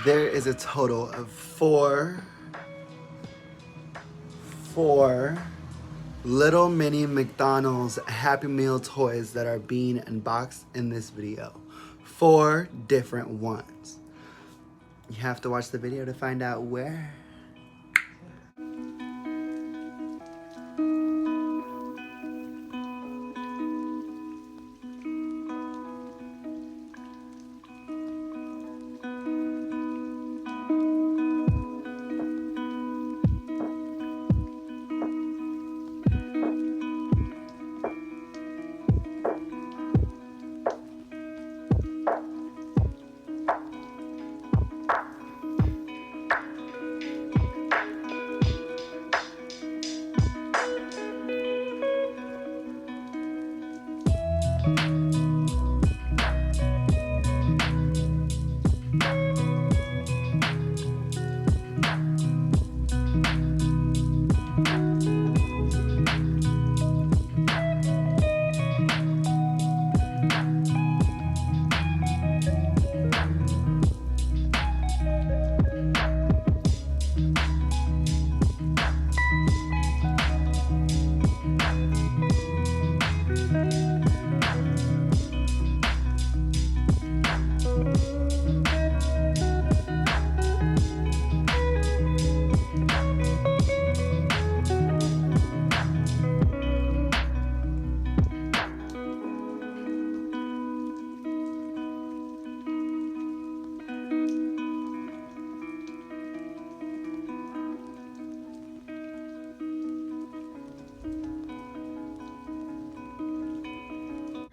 There is a total of four little mini McDonald's Happy Meal toys that are being unboxed in this video. 4 different ones. You have to watch the video to find out where.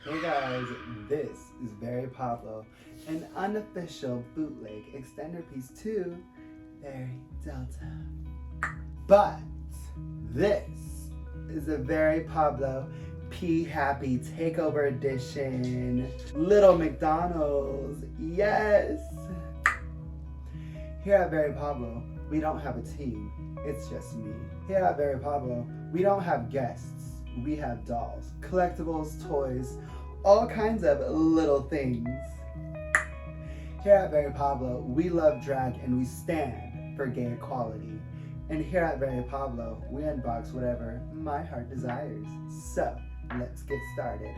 Hey guys, this is Barry Pablo, an unofficial bootleg extender piece to Barry Delta. But this is a Barry Pablo P Happy Takeover Edition. Little McDonald's, yes! Here at Barry Pablo, we don't have a team, it's just me. Here at Barry Pablo, we don't have guests, we have dolls, collectibles, toys, all kinds of little things. Here at Barry Pablo, we love drag and we stand for gay equality. And here at Barry Pablo, we unbox whatever my heart desires. So, let's get started.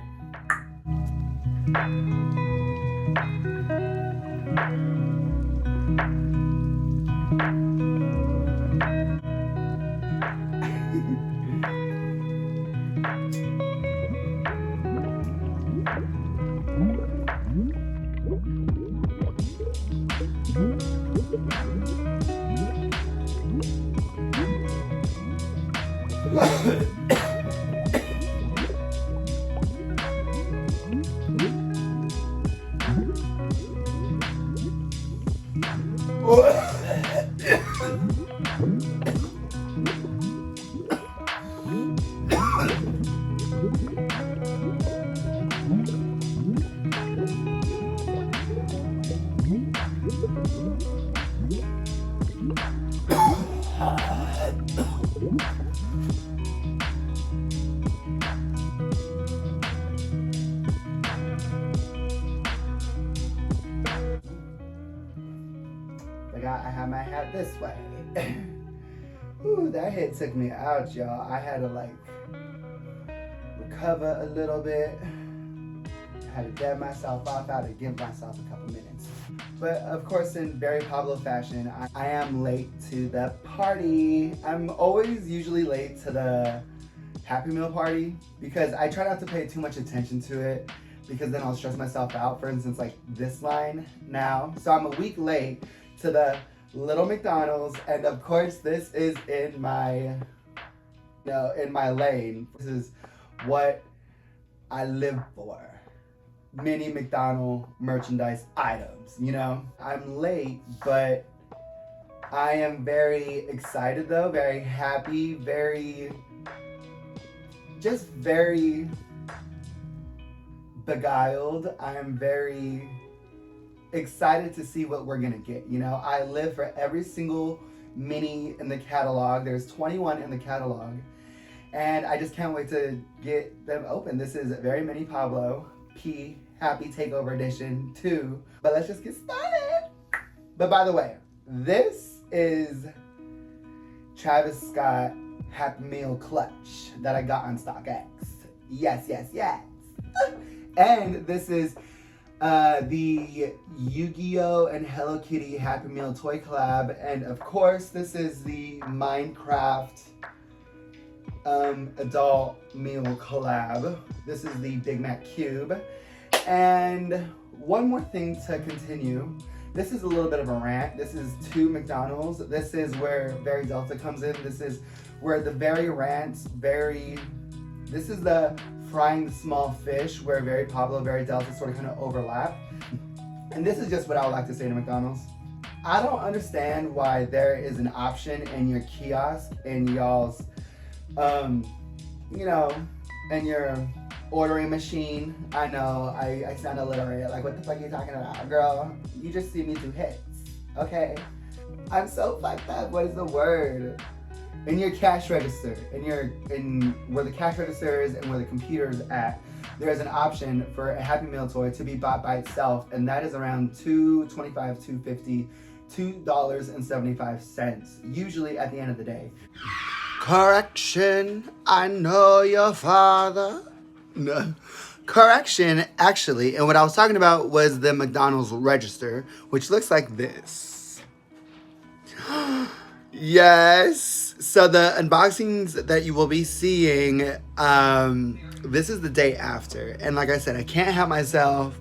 I have my hat this way. Ooh, that hit took me out, y'all. I had to like recover a little bit. I had to dead myself off. I had to give myself a couple minutes. But of course, in Barry Pablo fashion, I am late to the party. I'm always usually late to the Happy Meal party because I try not to pay too much attention to it because then I'll stress myself out. For instance, like this line now. So I'm a week late to the Little McDonald's, and of course this is in my, in my lane. This is what I live for. Mini McDonald merchandise items, I'm late, but I am very excited though, very happy, very beguiled. I'm very excited to see what we're gonna get. I live for every single mini in the catalog. There's 21 in the catalog. And I just can't wait to get them open. This is Very Mini Pablo P Happy Takeover Edition 2. But let's just get started. But by the way, this is Travis Scott Happy Meal Clutch that I got on StockX. Yes, yes, yes. And this is the Yu-Gi-Oh! And Hello Kitty Happy Meal toy collab. And of course, this is the Minecraft adult meal collab. This is the Big Mac Cube. And one more thing to continue. This is a little bit of a rant. This is to McDonald's. This is where Very Delta comes in. This is where the Very rants, this is the frying the small fish where Very Pablo, Very Delta sort of kind of overlap. And this is just what I would like to say to McDonald's. I don't understand why there is an option in your kiosk, in y'all's, in your ordering machine. I know, I sound illiterate. Like, what the fuck are you talking about? Girl, you just see me do hits, okay? I'm so fucked up. What is the word? In your cash register, in where the cash register is and where the computer is at, there's an option for a Happy Meal toy to be bought by itself, and that is around $2.25, $2.50, $2.75, usually at the end of the day. Correction, I know your father. No. Correction, actually, and what I was talking about was the McDonald's register, which looks like this. Yes. So the unboxings that you will be seeing, this is the day after. And like I said, I can't help myself.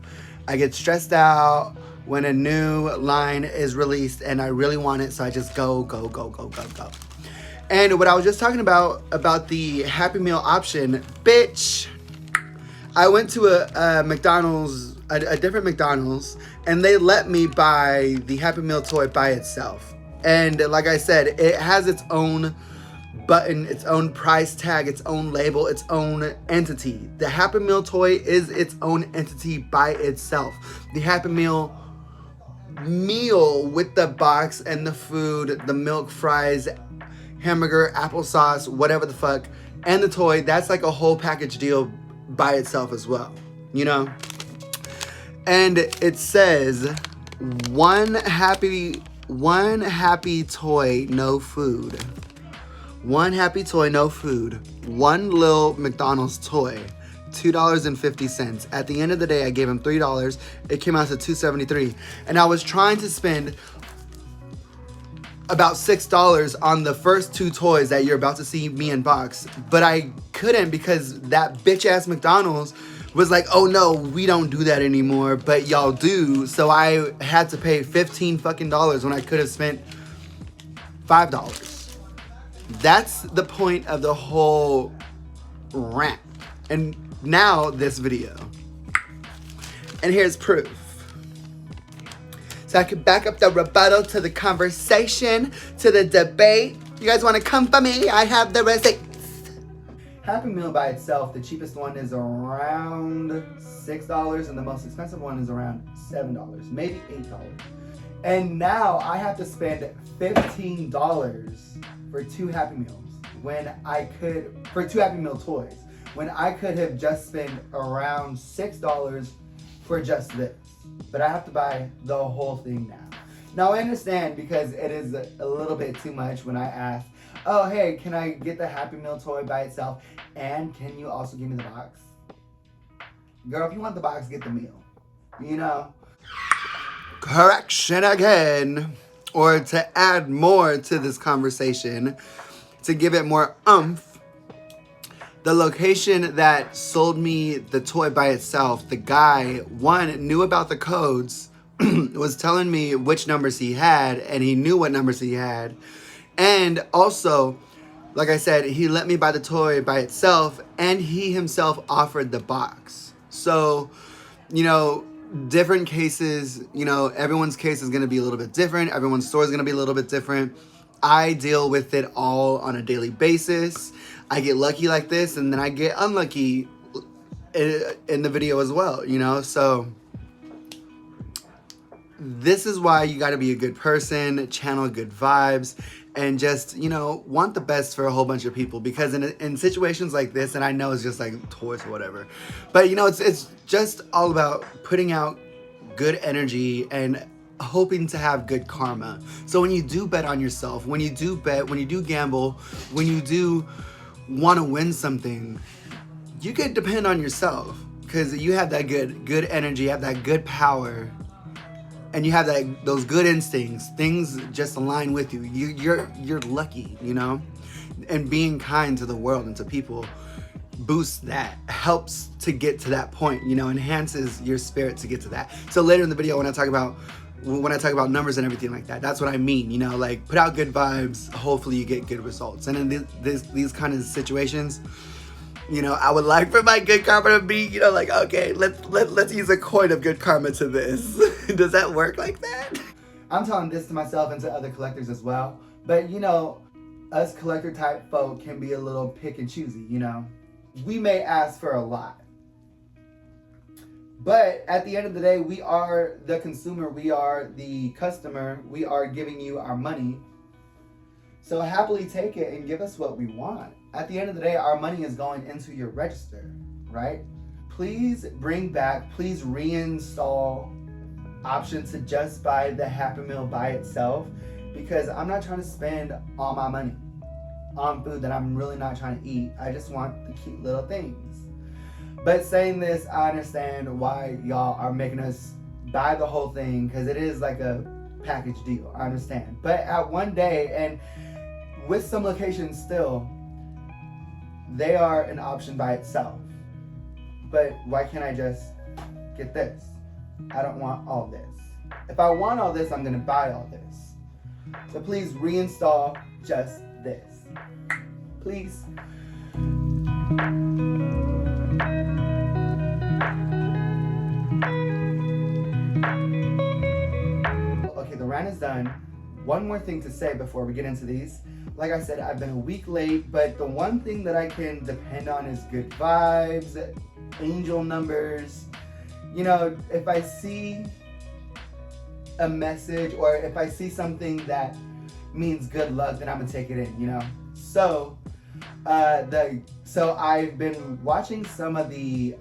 I get stressed out when a new line is released and I really want it. So I just go. And what I was just talking about the Happy Meal option, bitch, I went to a McDonald's, a different McDonald's, and they let me buy the Happy Meal toy by itself. And like I said, it has its own button, its own price tag, its own label, its own entity. The Happy Meal toy is its own entity by itself. The Happy Meal with the box and the food, the milk, fries, hamburger, applesauce, whatever the fuck, and the toy, that's like a whole package deal by itself as well, you know? And it says, one happy toy, no food. One happy toy, no food. One little McDonald's toy, $2.50. At the end of the day, I gave him $3. It came out to $2.73. And I was trying to spend about $6 on the first two toys that you're about to see me unbox. But I couldn't because that bitch ass McDonald's was like, oh no, we don't do that anymore, but y'all do. So I had to pay $15 fucking when I could have spent $5. That's the point of the whole rant. And now this video. And here's proof. So I could back up the rebuttal to the conversation, to the debate. You guys want to come for me? I have the receipts. Happy Meal by itself, the cheapest one is around $6 and the most expensive one is around $7, maybe $8. And now I have to spend $15 for two Happy Meals for two Happy Meal toys, when I could have just spent around $6 for just this. But I have to buy the whole thing now. Now I understand because it is a little bit too much when I ask, oh hey, can I get the Happy Meal toy by itself? And can you also give me the box? Girl, if you want the box, get the meal. You know? Correction again. Or to add more to this conversation, to give it more oomph, the location that sold me the toy by itself, the guy, one, knew about the codes, was telling me which numbers he had, and he knew what numbers he had. And also, like I said, he let me buy the toy by itself, and he himself offered the box. So, you know, different cases, you know, everyone's case is going to be a little bit different. Everyone's story is going to be a little bit different. I deal with it all on a daily basis. I get lucky like this, and then I get unlucky in the video as well, you know? So this is why you got to be a good person, channel good vibes, and just, want the best for a whole bunch of people. Because in situations like this, and I know it's just like toys or whatever, but it's just all about putting out good energy and hoping to have good karma. So when you do bet on yourself, when you do gamble, when you do want to win something, you can depend on yourself, because you have that good energy, you have that good power, and you have those good instincts. Things just align with you. You're lucky, and being kind to the world and to people boosts that, helps to get to that point, enhances your spirit to get to that. So later in the video, when I talk about numbers and everything like that, that's what I mean. Like, put out good vibes, hopefully you get good results. And in these kind of situations, I would like for my good karma to be, like, okay, let's use a coin of good karma to this. Does that work like that? I'm telling this to myself and to other collectors as well. But us collector type folk can be a little pick and choosy. We may ask for a lot, but at the end of the day, we are the consumer, we are the customer, we are giving you our money. So happily take it and give us what we want. At the end of the day, our money is going into your register, right? Please reinstall option to just buy the Happy Meal by itself, because I'm not trying to spend all my money on food that I'm really not trying to eat. I just want the cute little things. But saying this, I understand why y'all are making us buy the whole thing, because it is like a package deal. I understand. But at one day, and with some locations still, they are an option by itself. But why can't I just get this? I don't want all this. If I want all this, I'm gonna buy all this. So please reinstall just this. Please. Okay, the rant is done. One more thing to say before we get into these. Like I said, I've been a week late, but the one thing that I can depend on is good vibes, angel numbers. If I see a message or if I see something that means good luck, then I'm gonna take it in, So I've been watching some of the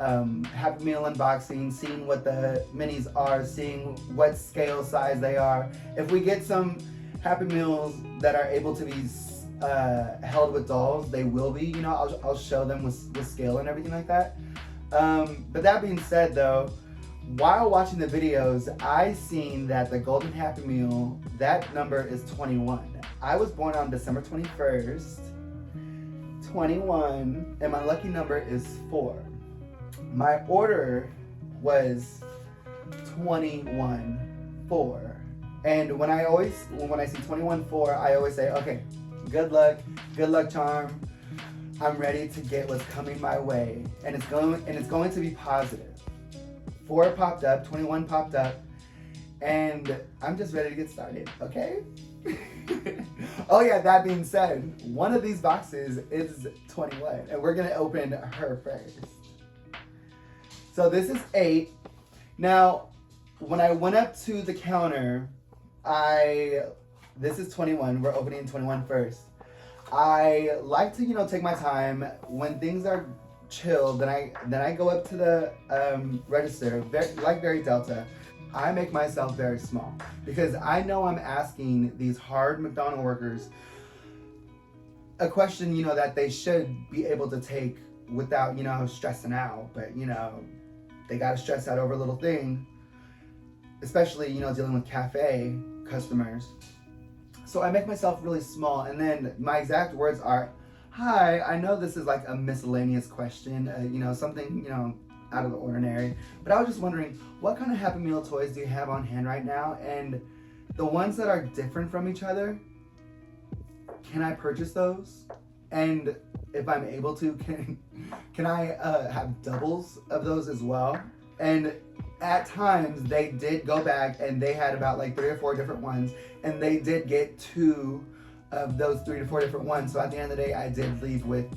Happy Meal unboxing, seeing what the minis are, seeing what scale size they are. If we get some Happy Meals that are able to be held with dolls, they will be, I'll show them with scale and everything like that. But that being said though, while watching the videos, I seen that the Golden Happy Meal, that number is 21. I was born on December 21st, 21, and my lucky number is 4. My order was 21-4. And when I see 21-4, I always say, okay, good luck charm. I'm ready to get what's coming my way. And it's going to be positive. 4 popped up, 21 popped up, and I'm just ready to get started, okay? Oh yeah, that being said, one of these boxes is 21, and we're gonna open her first. So this is 8. Now, when I went up to the counter, this is 21, we're opening 21 first. I like to, take my time. When things are chill, then I go up to the register, like Very Delta. I make myself very small because I know I'm asking these hard McDonald's workers a question, that they should be able to take without, stressing out. But, they got to stress out over a little thing, especially, dealing with cafe customers. So I make myself really small, and then my exact words are, "Hi, I know this is like a miscellaneous question, something, out of the ordinary, but I was just wondering, what kind of Happy Meal toys do you have on hand right now? And the ones that are different from each other, can I purchase those? And if I'm able to, can I have doubles of those as well?" And at times they did go back and they had about like 3 or 4 different ones, and they did get 2 of those 3 to 4 different ones. So at the end of the day, I did leave with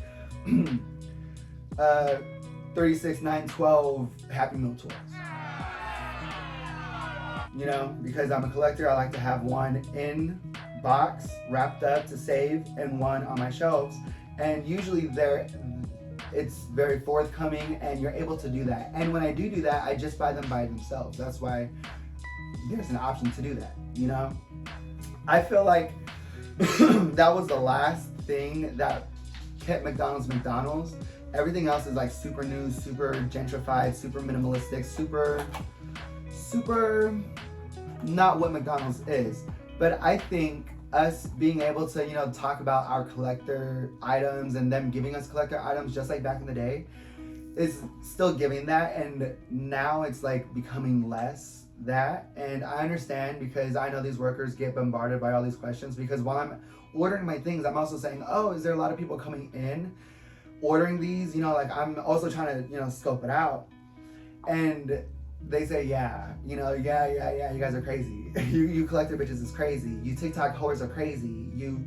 36, 9, 12 Happy Meal toys. you know, because I'm a collector. I like to have one in box, wrapped up to save, and one on my shelves. And usually it's very forthcoming, and you're able to do that. And when I do that, I just buy them by themselves. That's why there's an option to do that, you know? I feel like that was the last thing that kept McDonald's. Everything else is like super new, super gentrified, super minimalistic, super not what McDonald's is. But I think us being able to, you know, talk about our collector items and them giving us collector items just like back in the day is still giving that, and now it's like becoming less that. And I understand, because I know these workers get bombarded by all these questions, because while I'm ordering my things, I'm also saying, oh, is there a lot of people coming in ordering these? You know, like I'm also trying to, you know, scope it out. And they say, yeah, you know, yeah, you guys are crazy. you collector bitches is crazy. You TikTok whores are crazy. You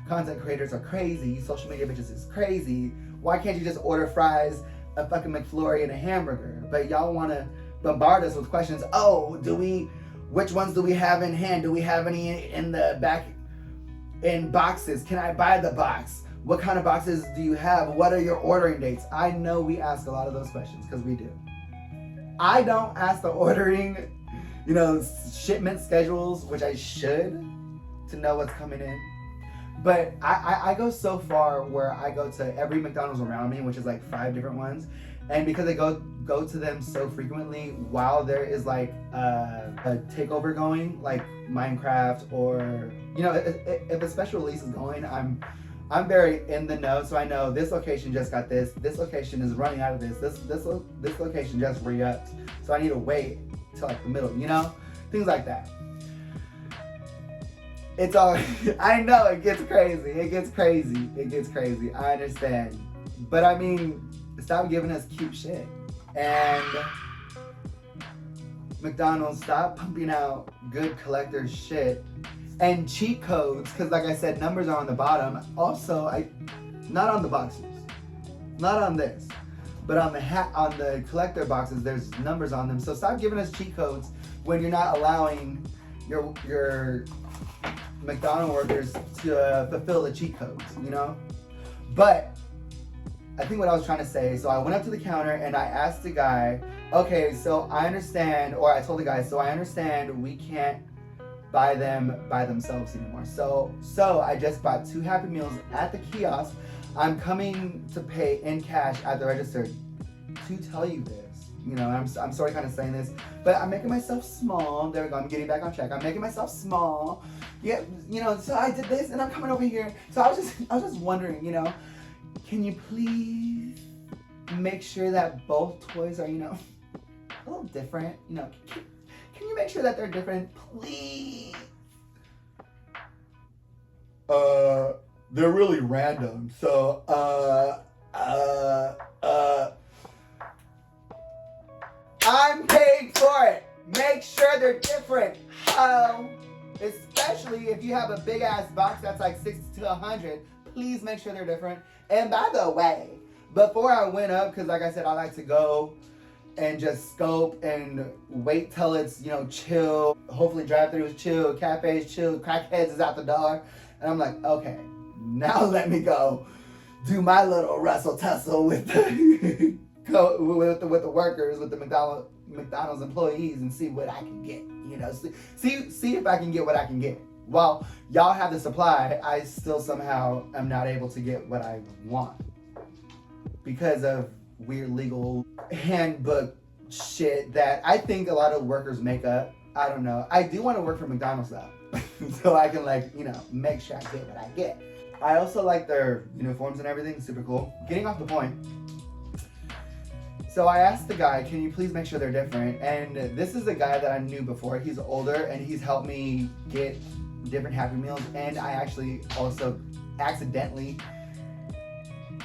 content creators are crazy. You social media bitches is crazy. Why can't you just order fries, a fucking McFlurry, and a hamburger? But y'all want to bombard us with questions. Oh, which ones do we have in hand? Do we have any in the back in boxes? Can I buy the box? What kind of boxes do you have? What are your ordering dates? I know we ask a lot of those questions, because we do. I don't ask the ordering, you know, shipment schedules, which I should, to know what's coming in. But I go so far where I go to every McDonald's around me, which is like 5 different ones. And because I go to them so frequently, while there is like a takeover going, like Minecraft, or, you know, if a special release is going, I'm very in the know, so I know this location just got this location is running out of this location just re-upped, so I need to wait till like the middle, you know? Things like that. It's all, I know it gets crazy, I understand. But I mean, stop giving us cute shit. And McDonald's, stop pumping out good collector shit and cheat codes, because like I said, numbers are on the bottom. Also, not on the boxes, not on this, but on the collector boxes, there's numbers on them. So stop giving us cheat codes when you're not allowing your McDonald's workers to fulfill the cheat codes, you know? But I think what I was trying to say, so I went up to the counter and I asked the guy, okay, so I understand, or I told the guy, so I understand we can't buy them by themselves anymore. So I just bought 2 Happy Meals at the kiosk. I'm coming to pay in cash at the register to tell you this. You know, I'm sorry kind of saying this, but I'm making myself small. There we go, I'm getting back on track. I'm making myself small. Yeah, you know, so I did this and I'm coming over here. So I was just wondering, you know, can you please make sure that both toys are, you know, a little different? You know, can you make sure that they're different, please? They're really random. So, I'm paying for it. Make sure they're different. Especially if you have a big ass box that's like 60 to 100. Please make sure they're different. And by the way, before I went up, because like I said, I like to go and just scope and wait till it's, you know, chill. Hopefully drive-throughs chill, cafes chill, crackheads is out the door. And I'm like, okay, now let me go do my little wrestle tussle with the with the workers, with the McDonald's employees, and see what I can get. You know, see if I can get what I can get. While y'all have the supply, I still somehow am not able to get what I want because of weird legal handbook shit that I think a lot of workers make up. I don't know. I do want to work for McDonald's though, so I can, like, you know, make sure I get what I get. I also like their uniforms and everything. Super cool. Getting off the point. So I asked the guy, can you please make sure they're different? And this is a guy that I knew before. He's older and he's helped me get different Happy Meals. And I actually also accidentally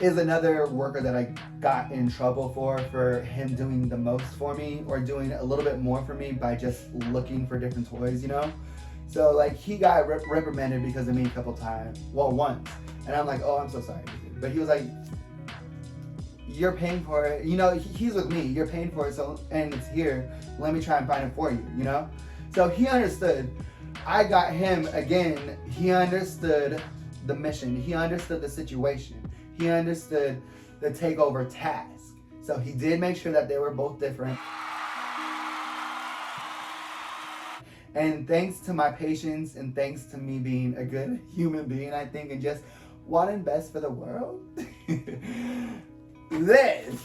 is another worker that I got in trouble for him doing the most for me, or doing a little bit more for me by just looking for different toys, you know? So like he got reprimanded because of me a couple times, well, once. And I'm like, oh, I'm so sorry. But he was like, you're paying for it. You know, he's with me. You're paying for it, so, and it's here. Let me try and find it for you, you know? So he understood. I got him again. He understood the mission. He understood the situation. He understood the takeover task. So he did make sure that they were both different. And thanks to my patience and thanks to me being a good human being, I think, and just wanting best for the world, this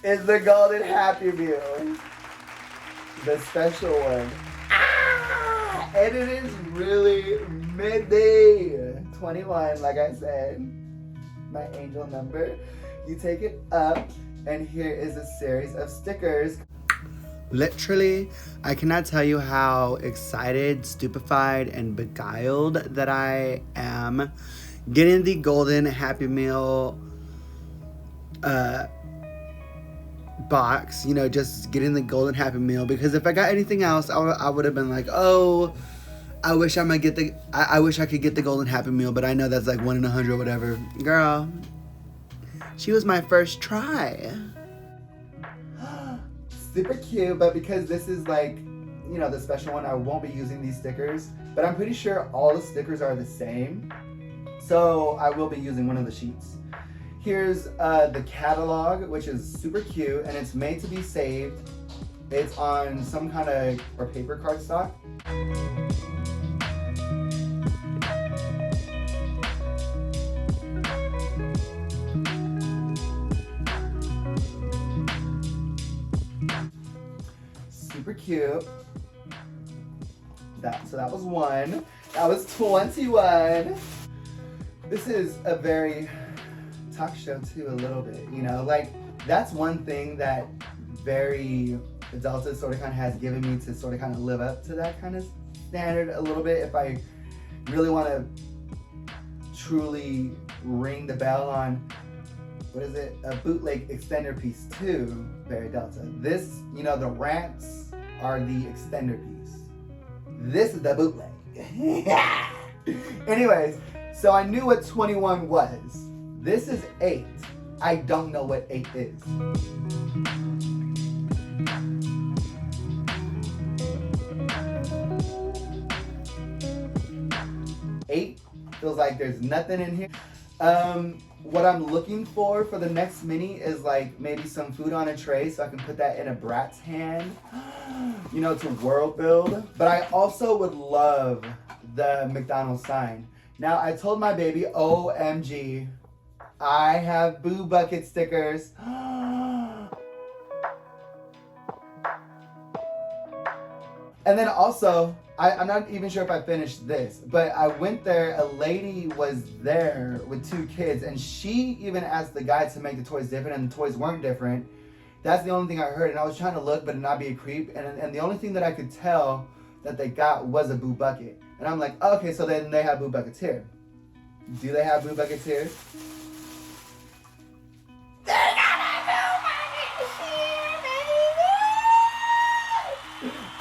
is the Golden Happy Meal. The special one. And it is really midday. 21, like I said. My angel number. You take it up, and here is a series of stickers. Literally, I cannot tell you how excited, stupefied, and beguiled that I am getting the Golden Happy Meal box, you know, just getting the Golden Happy Meal, because if I got anything else, I would have been like, oh, I wish I could get the Golden Happy Meal, but I know that's like 1 in 100 or whatever. Girl, she was my first try. Super cute, but because this is like, you know, the special one, I won't be using these stickers, but I'm pretty sure all the stickers are the same, so I will be using one of the sheets. Here's the catalog, which is super cute, and it's made to be saved. It's on some kind of or paper cardstock. Super cute. So that was one. That was 21. This is a very talk show too, a little bit, you know, like that's one thing that very adulthood sort of kind of has given me to sort of kind of live up to that kind of standard a little bit. If I really want to truly ring the bell on, what is it, a bootleg extender piece too, very Delta. This, you know, the rants are the extender piece. This is the bootleg. Anyways, so I knew what 21 was. This is 8. I don't know what 8 is. 8 feels like there's nothing in here. What I'm looking for the next mini is like maybe some food on a tray so I can put that in a brat's hand, you know, to world build. But I also would love the McDonald's sign. Now, I told my baby, OMG, I have Boo Bucket stickers. And then also, I'm not even sure if I finished this, but I went there, a lady was there with 2 kids, and she even asked the guy to make the toys different, and the toys weren't different. That's the only thing I heard, and I was trying to look but not be a creep, and the only thing that I could tell that they got was a Boo Bucket. And I'm like, oh, okay, so then they have Boo Buckets here. Do they have Boo Buckets here?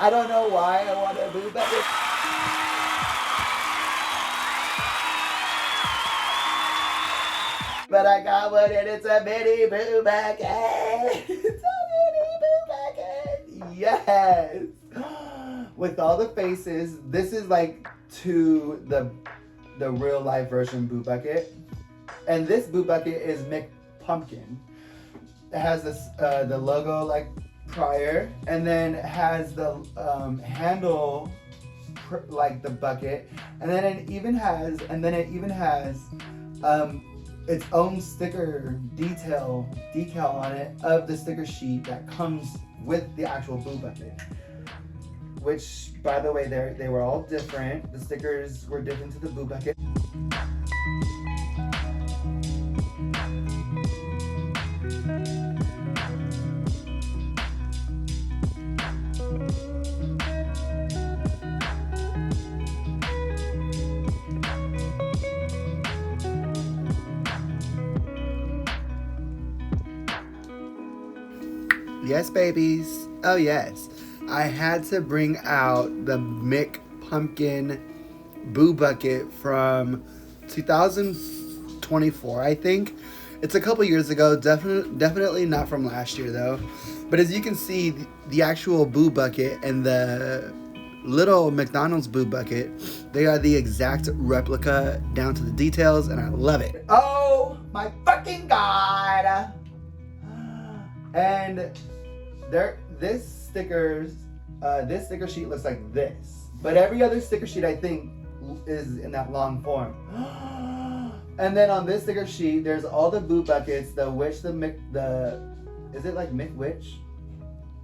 I don't know why I want a Boo Bucket. But I got one and it's a mini Boo Bucket. It's a mini Boo Bucket. Yes. With all the faces, this is like to the real life version Boo Bucket. And this Boo Bucket is McPumpkin. It has this the logo like prior, and then it has the handle like the bucket, and then it even has its own sticker decal on it of the sticker sheet that comes with the actual Boo Bucket. Which, by the way, they were all different. The stickers were different to the Boo Bucket. Yes, babies. Oh, yes. I had to bring out the McPumpkin Boo Bucket from 2024, I think. It's a couple years ago. Definitely not from last year, though. But as you can see, the actual Boo Bucket and the little McDonald's Boo Bucket, they are the exact replica down to the details, and I love it. Oh my fucking God! And this sticker sheet looks like this, but every other sticker sheet I think is in that long form. And then on this sticker sheet, there's all the Boo Buckets, the witch, is it like McWitch?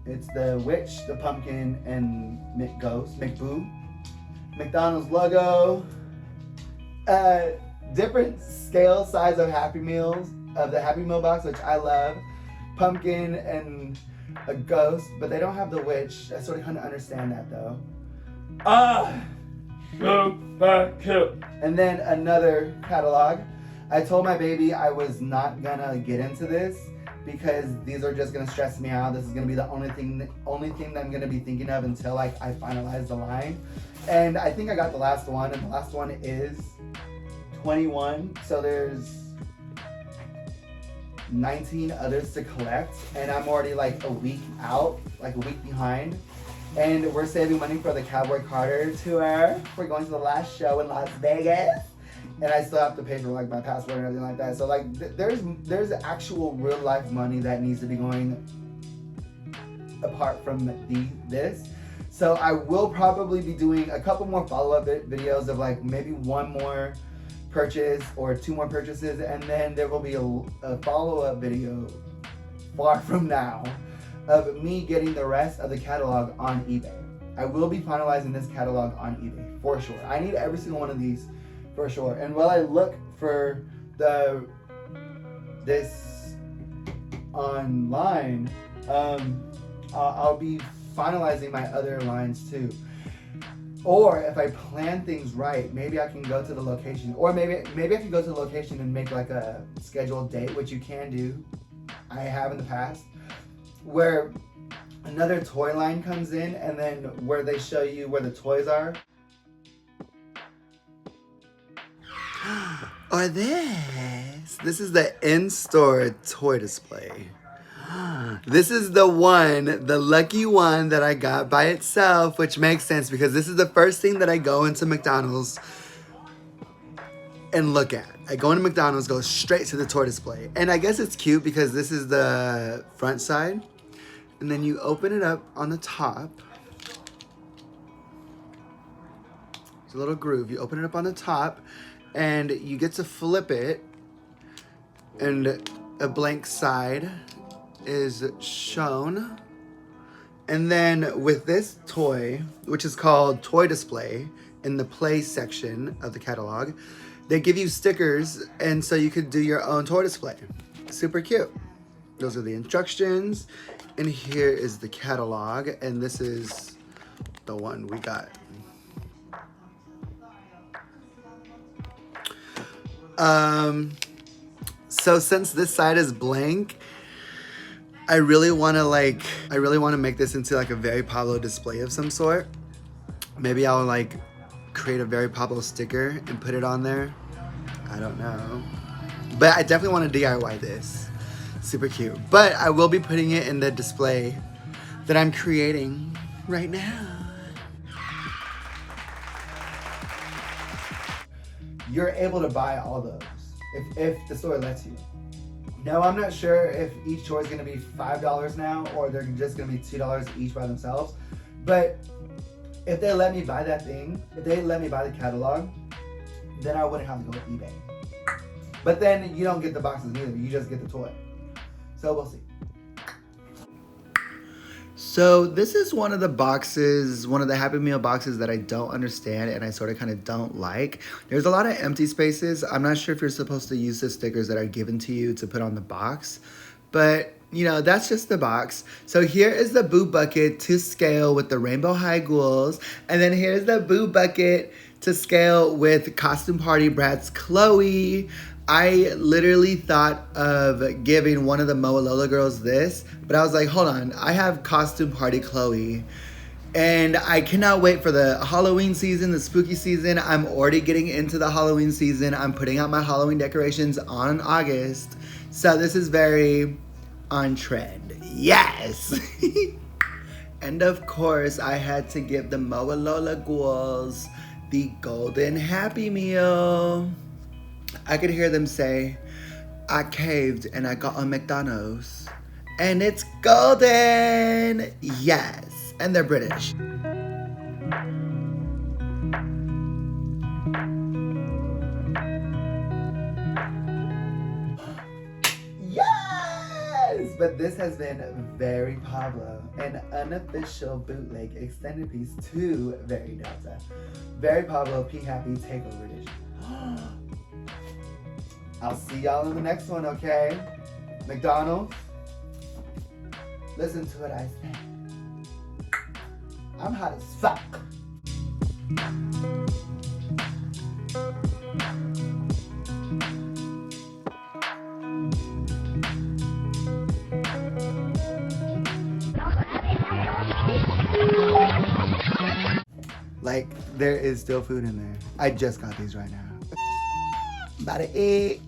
It's the witch, the pumpkin, and McGhost, McBoo. McDonald's logo. Different scale size of Happy Meals, of the Happy Meal box, which I love. Pumpkin and a ghost, but they don't have the witch. I sort of kind of understand that though. Super cute. And then another catalog. I told my baby I was not gonna get into this because these are just gonna stress me out. This is gonna be the only thing that I'm gonna be thinking of until like I finalize the line. And I think I got the last one, and the last one is 21. So there's 19 others to collect, and I'm already like a week out, like a week behind. And we're saving money for the Cowboy Carter tour. We're going to the last show in Las Vegas, and I still have to pay for like my passport and everything like that. So like there's actual real life money that needs to be going apart from this. So I will probably be doing a couple more follow-up videos of like maybe one more purchase or two more purchases, and then there will be a follow-up video far from now of me getting the rest of the catalog on eBay. I will be finalizing this catalog on eBay for sure. I need every single one of these for sure. And while I look for this online, I'll be finalizing my other lines too. Or if I plan things right, maybe I can go to the location, or maybe I can go to the location and make like a scheduled date, which you can do. I have in the past, where another toy line comes in, and then where they show you where the toys are. Or this is the in-store toy display. This is the lucky one that I got by itself, which makes sense because this is the first thing that I go into McDonald's and look at. I go into McDonald's, go straight to the toy display. And I guess it's cute because this is the front side. And then you open it up on the top. It's a little groove. You open it up on the top and you get to flip it, and a blank side is shown. And then with this toy, which is called Toy Display, in the Play section of the catalog, they give you stickers, and so you could do your own toy display. Super cute. Those are the instructions, and here is the catalog, and this is the one we got. So since this side is blank, I really want to make this into like a Very Pablo display of some sort. Maybe I'll like create a Very Pablo sticker and put it on there. I don't know. But I definitely want to DIY this. Super cute. But I will be putting it in the display that I'm creating right now. You're able to buy all those if the store lets you. Now, I'm not sure if each toy is going to be $5 now, or they're just going to be $2 each by themselves. But if they let me buy that thing, if they let me buy the catalog, then I wouldn't have to go with eBay. But then you don't get the boxes either. You just get the toy. So we'll see. So this is one of the boxes, one of the Happy Meal boxes that I don't understand and I sort of kind of don't like. There's a lot of empty spaces. I'm not sure if you're supposed to use the stickers that are given to you to put on the box, but you know, that's just the box. So here is the Boo Bucket to scale with the Rainbow High Ghouls. And then here's the Boo Bucket to scale with Costume Party Brats Chloe. I literally thought of giving one of the Moa Lola girls this, but I was like, hold on, I have Costume Party Chloe, and I cannot wait for the Halloween season, the spooky season. I'm already getting into the Halloween season. I'm putting out my Halloween decorations on August, so this is very on trend. Yes! And of course, I had to give the Moalola ghouls the golden Happy Meal. I could hear them say, I caved and I got a McDonald's. And it's golden! Yes! And they're British. Yes! But this has been Very Pablo, an unofficial bootleg extended piece to Very Delta. Very Pablo P Happy Takeover Edition. I'll see y'all in the next one, okay? McDonald's, listen to what I say. I'm hot as fuck. Like, there is still food in there. I just got these right now. About to eat.